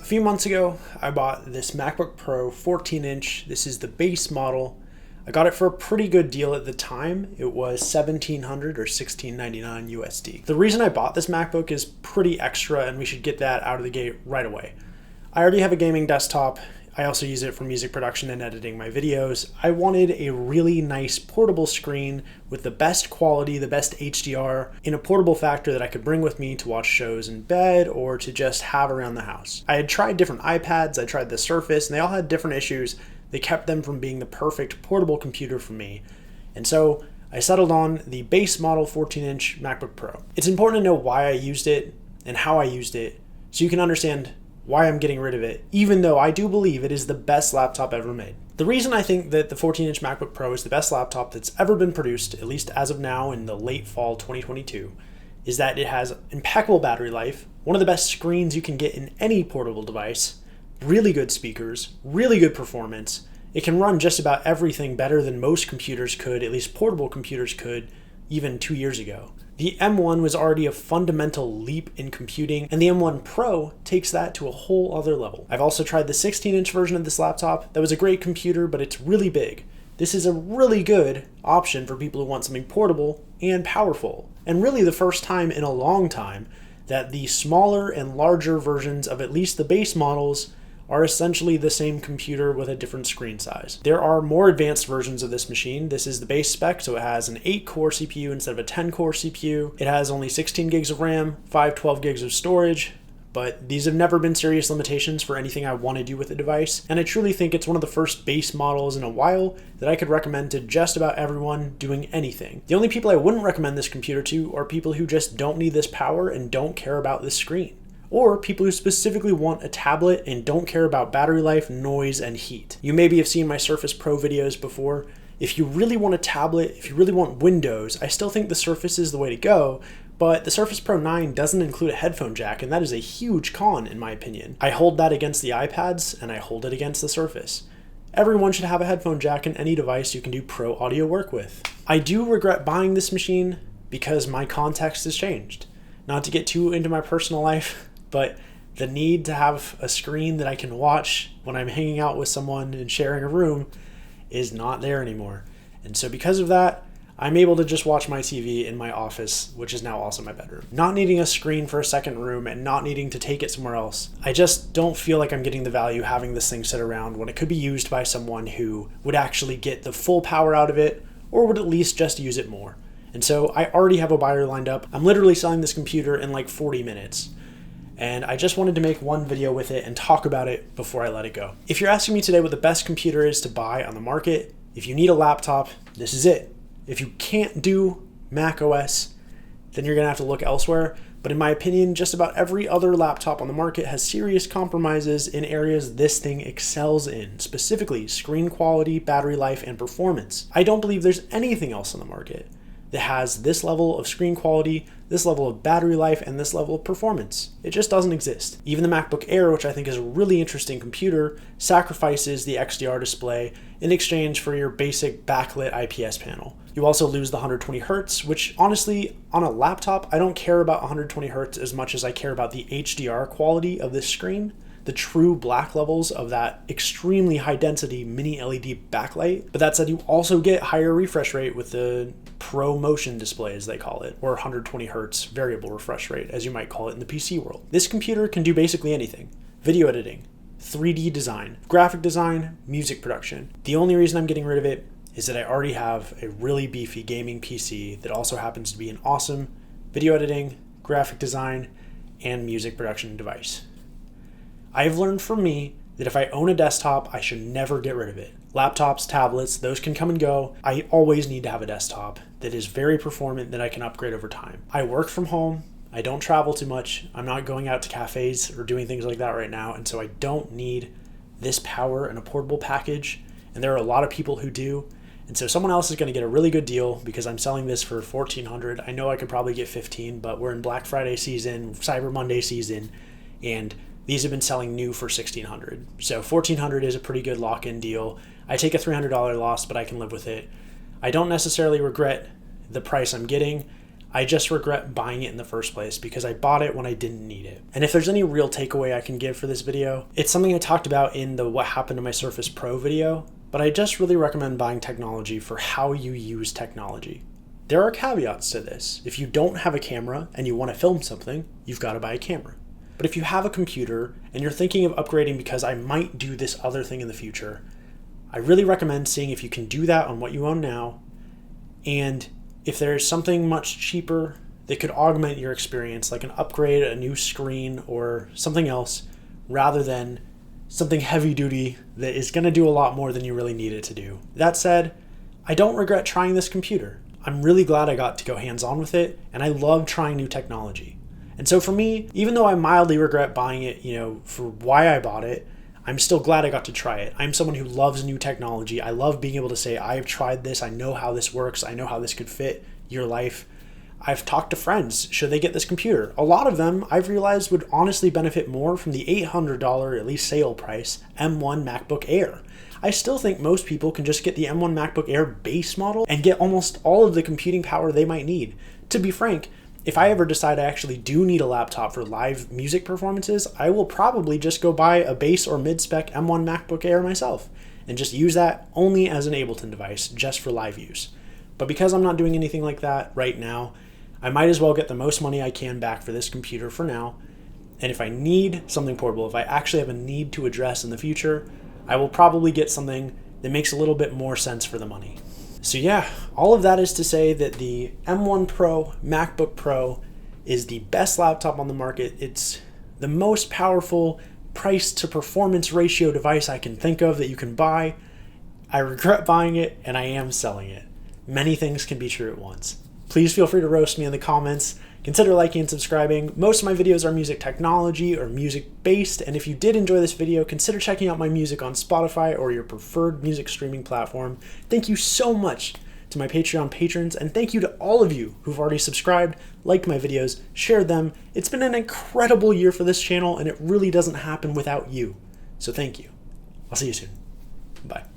few months ago, I bought this MacBook Pro 14-inch. This is the base model. I got it for a pretty good deal at the time. It was $1,700 or $1,699 USD. The reason I bought this MacBook is pretty extra, and we should get that out of the gate right away. I already have a gaming desktop. I also use it for music production and editing my videos. I wanted a really nice portable screen with the best quality, the best HDR, in a portable factor that I could bring with me to watch shows in bed or to just have around the house. I had tried different iPads, I tried the Surface, and they all had different issues. They kept them from being the perfect portable computer for me. And so I settled on the base model 14-inch MacBook Pro. It's important to know why I used it and how I used it so you can understand why I'm getting rid of it, even though I do believe it is the best laptop ever made. The reason I think that the 14-inch MacBook Pro is the best laptop that's ever been produced, at least as of now in the late fall 2022, is that it has impeccable battery life, one of the best screens you can get in any portable device, really good speakers, really good performance. It can run just about everything better than most computers could, at least portable computers could, even 2 years ago. The M1 was already a fundamental leap in computing, and the M1 Pro takes that to a whole other level. I've also tried the 16-inch version of this laptop. That was a great computer, but it's really big. This is a really good option for people who want something portable and powerful, and really the first time in a long time that the smaller and larger versions of at least the base models are essentially the same computer with a different screen size. There are more advanced versions of this machine. This is the base spec, so it has an 8-core CPU instead of a 10-core CPU. It has only 16 gigs of RAM, 512 gigs of storage, but these have never been serious limitations for anything I want to do with the device, and I truly think it's one of the first base models in a while that I could recommend to just about everyone doing anything. The only people I wouldn't recommend this computer to are people who just don't need this power and don't care about this screen, or people who specifically want a tablet and don't care about battery life, noise, and heat. You maybe have seen my Surface Pro videos before. If you really want a tablet, if you really want Windows, I still think the Surface is the way to go, but the Surface Pro 9 doesn't include a headphone jack, and that is a huge con in my opinion. I hold that against the iPads, and I hold it against the Surface. Everyone should have a headphone jack in any device you can do pro audio work with. I do regret buying this machine because my context has changed. Not to get too into my personal life, but the need to have a screen that I can watch when I'm hanging out with someone and sharing a room is not there anymore. And so because of that, I'm able to just watch my TV in my office, which is now also my bedroom. Not needing a screen for a second room and not needing to take it somewhere else, I just don't feel like I'm getting the value having this thing sit around when it could be used by someone who would actually get the full power out of it or would at least just use it more. And so I already have a buyer lined up. I'm literally selling this computer in like 40 minutes. And I just wanted to make one video with it and talk about it before I let it go. If you're asking me today what the best computer is to buy on the market, if you need a laptop, this is it. If you can't do Mac OS, then you're gonna have to look elsewhere. But in my opinion, just about every other laptop on the market has serious compromises in areas this thing excels in, specifically screen quality, battery life, and performance. I don't believe there's anything else on the market that has this level of screen quality, this level of battery life, and this level of performance. It just doesn't exist. Even the MacBook Air, which I think is a really interesting computer, sacrifices the XDR display in exchange for your basic backlit IPS panel. You also lose the 120 Hertz, which honestly, on a laptop, I don't care about 120 Hertz as much as I care about the HDR quality of this screen, the true black levels of that extremely high density mini LED backlight. But that said, you also get higher refresh rate with the Pro Motion display, as they call it, or 120 Hertz variable refresh rate, as you might call it in the PC world. This computer can do basically anything: video editing, 3D design, graphic design, music production. The only reason I'm getting rid of it is that I already have a really beefy gaming PC that also happens to be an awesome video editing, graphic design, and music production device. I've learned from me that if I own a desktop, I should never get rid of it. Laptops, tablets, those can come and go. I always need to have a desktop that is very performant that I can upgrade over time. I work from home. I don't travel too much. I'm not going out to cafes or doing things like that right now. And so I don't need this power in a portable package. And there are a lot of people who do. And so someone else is going to get a really good deal because I'm selling this for $1,400. I know I could probably get $1,500, but we're in Black Friday season, Cyber Monday season, and these have been selling new for $1,600. So $1,400 is a pretty good lock-in deal. I take a $300 loss, but I can live with it. I don't necessarily regret the price I'm getting. I just regret buying it in the first place because I bought it when I didn't need it. And if there's any real takeaway I can give for this video, it's something I talked about in the What Happened to My Surface Pro video, but I just really recommend buying technology for how you use technology. There are caveats to this. If you don't have a camera and you want to film something, you've got to buy a camera. But if you have a computer and you're thinking of upgrading because I might do this other thing in the future, I really recommend seeing if you can do that on what you own now. And if there's something much cheaper that could augment your experience, like an upgrade, a new screen, or something else, rather than something heavy duty that is going to do a lot more than you really need it to do. That said, I don't regret trying this computer. I'm really glad I got to go hands-on with it, and I love trying new technology. And so for me, even though I mildly regret buying it, for why I bought it, I'm still glad I got to try it. I'm someone who loves new technology. I love being able to say, I've tried this, I know how this works, I know how this could fit your life. I've talked to friends, should they get this computer? A lot of them, I've realized, would honestly benefit more from the $800, at least sale price, M1 MacBook Air. I still think most people can just get the M1 MacBook Air base model and get almost all of the computing power they might need. To be frank, if I ever decide I actually do need a laptop for live music performances, I will probably just go buy a base or mid-spec M1 MacBook Air myself and just use that only as an Ableton device, just for live use. But because I'm not doing anything like that right now, I might as well get the most money I can back for this computer for now. And if I need something portable, if I actually have a need to address in the future, I will probably get something that makes a little bit more sense for the money. So yeah, all of that is to say that the M1 Pro MacBook Pro is the best laptop on the market. It's the most powerful price to performance ratio device I can think of that you can buy. I regret buying it, and I am selling it. Many things can be true at once. Please feel free to roast me in the comments. Consider liking and subscribing. Most of my videos are music technology or music based, and if you did enjoy this video, consider checking out my music on Spotify or your preferred music streaming platform. Thank you so much to my Patreon patrons, and thank you to all of you who've already subscribed, liked my videos, shared them. It's been an incredible year for this channel, and it really doesn't happen without you. So thank you. I'll see you soon. Bye.